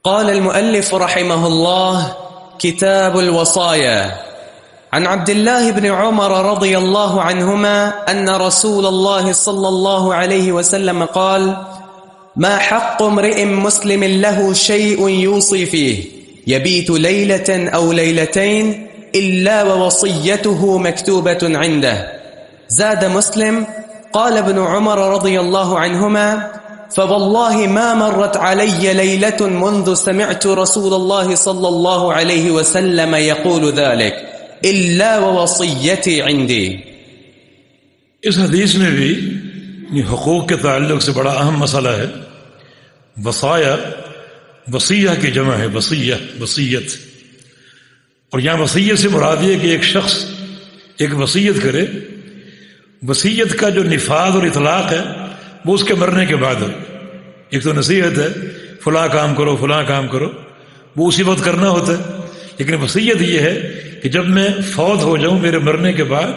قال المؤلف رحمه الله: كتاب الوصايا. عن عبد الله بن عمر رضي الله عنهما أن رسول الله صلى الله عليه وسلم قال: ما حق امرئ مسلم له شيء يوصي فيه يبيت ليلة أو ليلتين إلا ووصيته مكتوبة عنده. زاد مسلم: قال ابن عمر رضي الله عنهما: فوالله ما مرت علي ليلة منذ سمعت رسول الله صلى الله عليه وسلم يقول ذلك إلا ووصيتي عندي. اس حدیث میں بھی حقوق کے تعلق سے بڑا اہم مسئلہ ہے. وصایا وصیہ کی جمع ہے، وصیت. اور یہاں وصیت سے مراد یہ کہ ایک شخص ایک وصیت کرے. وصیت کا جو نفاذ اور اطلاق ہے وہ اس کے مرنے کے بعد ہو. ایک تو نصیحت ہے فلاں کام کرو فلاں کام کرو، وہ اسی وقت کرنا ہوتا ہے. لیکن وصیت یہ ہے کہ جب میں فوت ہو جاؤں، میرے مرنے کے بعد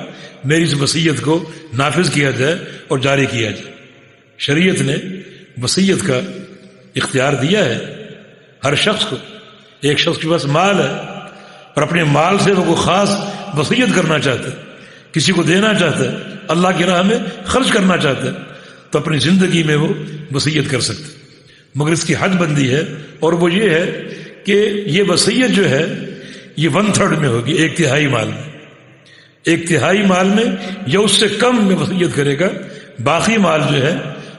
میری اس وصیت کو نافذ کیا جائے اور جاری کیا جائے. شریعت نے وصیت کا اختیار دیا ہے ہر شخص کو. ایک شخص کے پاس مال ہے اور اپنے مال سے وہ کوئی خاص وصیت کرنا چاہتا ہے، کسی کو دینا چاہتا ہے، اللہ کی راہ میں خرچ کرنا چاہتا ہے، تو اپنی زندگی میں وہ وصیت کر سکتا ہے. مگر اس کی حد بندی ہے، اور وہ یہ ہے کہ یہ وصیت جو ہے یہ 1/3 میں ہوگی، 1/3 مال میں. 1/3 مال میں یا اس سے کم میں وصیت کرے گا. باقی مال جو ہے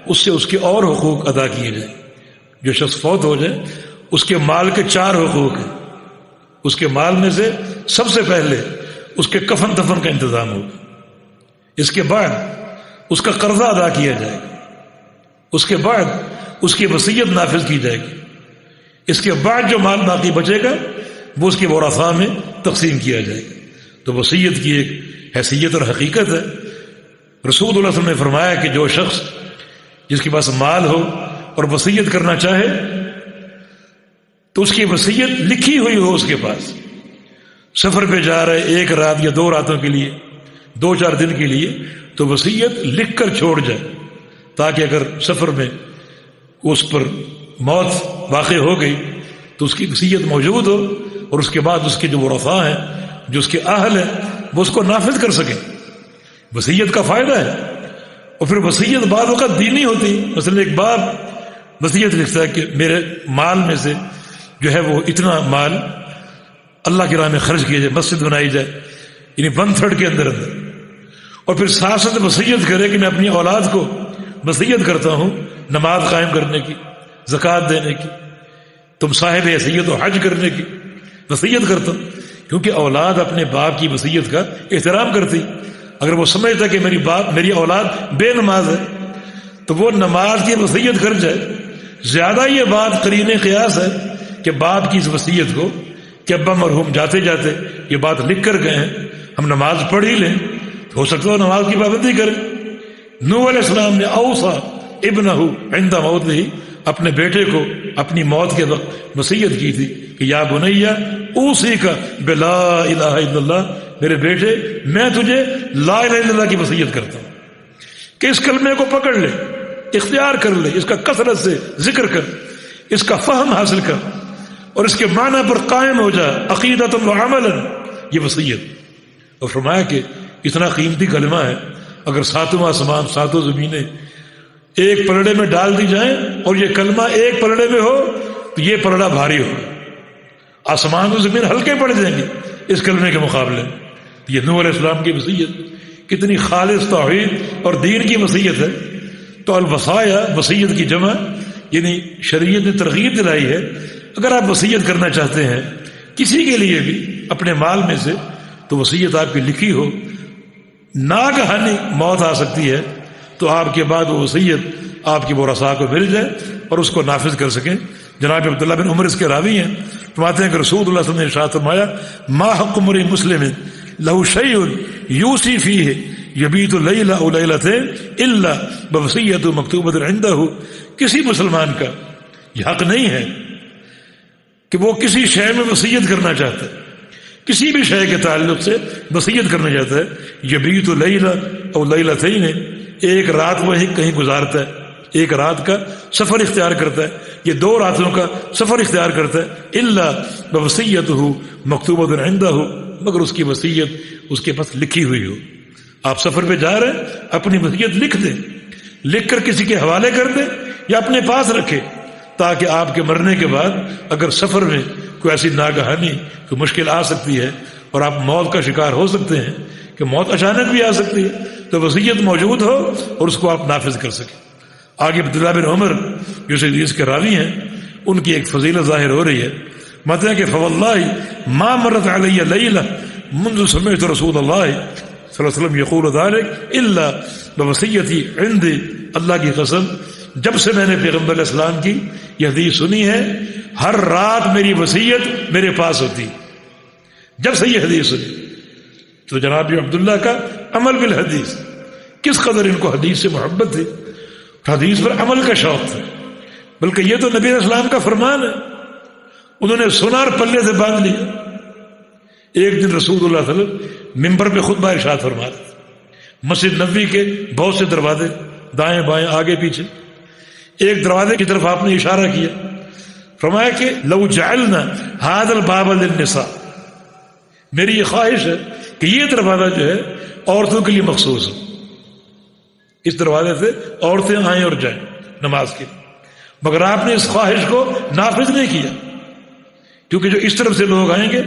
اس سے اس کے اور حقوق ادا کیے جائیں. جو شخص فوت ہو جائے اس کے مال کے 4 حقوق ہیں. اس کے مال میں سے سب سے پہلے اس کے کفن دفن کا انتظام ہوگا. اس کے بعد اس کا قرضہ ادا کیا جائے گا. اس کے بعد اس کی وصیت نافذ کی جائے گی. اس کے بعد جو مال باقی بچے گا وہ اس کے ورثاء میں تقسیم کیا جائے گا. تو وصیت کی ایک حیثیت اور حقیقت ہے. رسول اللہ صلی اللہ علیہ وسلم نے فرمایا کہ جو شخص جس کے پاس مال ہو اور وصیت کرنا چاہے تو اس کی وصیت لکھی ہوئی ہو اس کے پاس. سفر پہ جا رہے 1 رات یا 2 راتوں کے لیے، 2-4 دن کے لیے، تو وصیت لکھ کر چھوڑ جائے تاکہ اگر سفر میں اس پر موت واقع ہو گئی تو اس کی وصیت موجود ہو، اور اس کے بعد اس کے جو ورثاء ہیں، جو اس کے اہل ہیں، وہ اس کو نافذ کر سکیں. وصیت کا فائدہ ہے. اور پھر وصیت بعض وقت دینی ہوتی. مثلا ایک باپ وصیت لکھتا ہے کہ میرے مال میں سے جو ہے وہ اتنا مال اللہ کی راہ میں خرچ کیا جائے، مسجد بنائی جائے، یعنی 1/3 کے اندر. اور پھر ساتھ ساتھ وصیت کرے کہ میں اپنی اولاد کو وصیت کرتا ہوں نماز قائم کرنے کی، زکوٰۃ دینے کی، تم صاحب حیثیت و حج کرنے کی وصیت کرتا ہوں. کیونکہ اولاد اپنے باپ کی وصیت کا احترام کرتی. اگر وہ سمجھتا کہ میری اولاد بے نماز ہے تو وہ نماز کی وصیت کر جائے. زیادہ یہ بات قرین قیاس ہے کہ باپ کی اس وصیت کو کہ ابا مرحوم جاتے جاتے یہ بات لکھ کر گئے ہیں، ہم نماز پڑھ ہی لیں، ہو سکتا ہے نماز کی پابندی کریں. نوح علیہ السلام نے اوصى ابنہ عند موتہ، اپنے بیٹے کو اپنی موت کے وقت وصیت کی تھی کہ یا بنی اوصیک بلا الہ الا اللہ، میرے بیٹے میں تجھے لا الہ الا اللہ کی وصیت کرتا ہوں کہ اس کلمے کو پکڑ لے، اختیار کر لے، اس کا کثرت سے ذکر کر، اس کا فہم حاصل کر اور اس کے معنی پر قائم ہو جا، عقیدۃ و عملا. یہ وصیت. اور فرمایا کہ اتنا قیمتی کلمہ ہے، اگر 7واں آسمان 7 زمینیں ایک پلڑے میں ڈال دی جائیں اور یہ کلمہ ایک پلڑے میں ہو تو یہ پلڑا بھاری ہوگا. آسمان و زمین ہلکے پڑ جائیں گے اس کلمے کے مقابلے میں. یہ نوح علیہ السلام کی وصیت کتنی خالص توحید اور دین کی وصیت ہے. تو الوصایا وصیت کی جمع، یعنی شریعت نے ترغیب دلائی ہے اگر آپ وصیت کرنا چاہتے ہیں کسی کے لیے بھی اپنے مال میں سے تو وصیت آپ کی لکھی ہو. ناگہانی موت آ سکتی ہے تو آپ کے بعد وہ وصیت آپ کے ورثاء کو مل جائے اور اس کو نافذ کر سکیں. جناب عبداللہ بن عمر اس کے راوی ہیں، فرماتے ہیں کہ رسول اللہ صلی اللہ علیہ وسلم نے ارشاد فرمایا ما حق امرئ مسلم له شيء يوصي فيه يبيت ليلة أو ليلتين إلا بوصية مكتوبة عنده. کسی مسلمان کا یہ حق نہیں ہے کہ وہ کسی شے میں وصیت کرنا چاہتا ہے، کسی بھی شے کے تعلق سے وصیت کرنا چاہتا ہے. یبیت لیلہ او لیلتین، ایک رات وہ کہیں گزارتا ہے، ایک رات کا سفر اختیار کرتا ہے یہ 2 راتوں کا سفر اختیار کرتا ہے، الا بوصیتہ مکتوبۃ عندہ، مگر اس کی وصیت اس کے پاس لکھی ہوئی ہو۔ آپ سفر پہ جا رہے ہیں، اپنی وصیت لکھ دیں، لکھ کر کسی کے حوالے کر دیں یا اپنے پاس رکھیں، تاکہ آپ کے مرنے کے بعد اگر سفر میں کوئی ایسی ناگہانی کوئی مشکل آ سکتی ہے اور آپ موت کا شکار ہو سکتے ہیں کہ موت اچانک بھی آ سکتی ہے، تو وصیت موجود ہو اور اس کو آپ نافذ کر سکیں۔ آگے عبداللہ بن عمر جو اس حدیث کے راوی ہیں، ان کی ایک فضیلت ظاہر ہو رہی ہے، مطلب کہ فواللہ ما مرت علی لیلہ منذ سمعت رسول اللہ صلی اللہ علیہ وسلم یقول ذلك الا بوصیتی عندی، اللہ کی قسم جب سے میں نے پیغمبر علیہ السلام کی یہ حدیث سنی ہے، ہر رات میری وصیت میرے پاس ہوتی، جب سے یہ حدیث سنی۔ تو جناب عبداللہ کا عمل بالحدیث، کس قدر ان کو حدیث سے محبت تھی، حدیث پر عمل کا شوق تھا، بلکہ یہ تو نبی علیہ السلام کا فرمان ہے، انہوں نے سنا اور پلے سے باندھ لیا۔ ایک دن رسول اللہ صلی اللہ علیہ وسلم ممبر پہ خطبہ ارشاد فرما رہے تھے، مسجد نبوی کے بہت سے دروازے، دائیں بائیں آگے پیچھے، ایک دروازے کی طرف آپ نے اشارہ کیا، فرمایا کہ لو جعلنا هذا الباب للنساء، میری یہ خواہش ہے کہ یہ دروازہ جو ہے عورتوں کے لیے مخصوص ہو، اس دروازے سے عورتیں آئیں اور جائیں نماز کے، مگر آپ نے اس خواہش کو نافذ نہیں کیا، کیونکہ جو اس طرف سے لوگ آئیں گے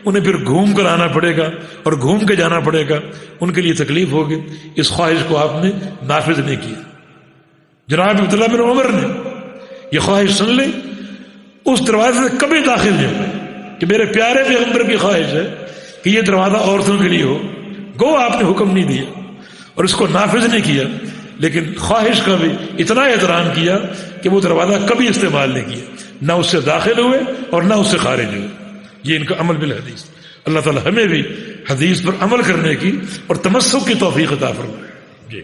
انہیں پھر گھوم کر آنا پڑے گا اور گھوم کے جانا پڑے گا، ان کے لیے تکلیف ہوگی، اس خواہش کو آپ نے نافذ نہیں کیا۔ جناب عبداللہ بن عمر نے یہ خواہش سن لی، اس دروازے سے کبھی داخل نہیں ہوئے کہ میرے پیارے پیغمبر کی خواہش ہے کہ یہ دروازہ عورتوں کے لیے ہو، گو آپ نے حکم نہیں دیا اور اس کو نافذ نہیں کیا، لیکن خواہش کا بھی اتنا احترام کیا کہ وہ دروازہ کبھی استعمال نہیں کیا، نہ اس سے داخل ہوئے اور نہ اس سے خارج ہوئے۔ یہ ان کا عمل بالحدیث۔ اللہ تعالی ہمیں بھی حدیث پر عمل کرنے کی اور تمسک کی توفیق عطا فرمائے۔ جی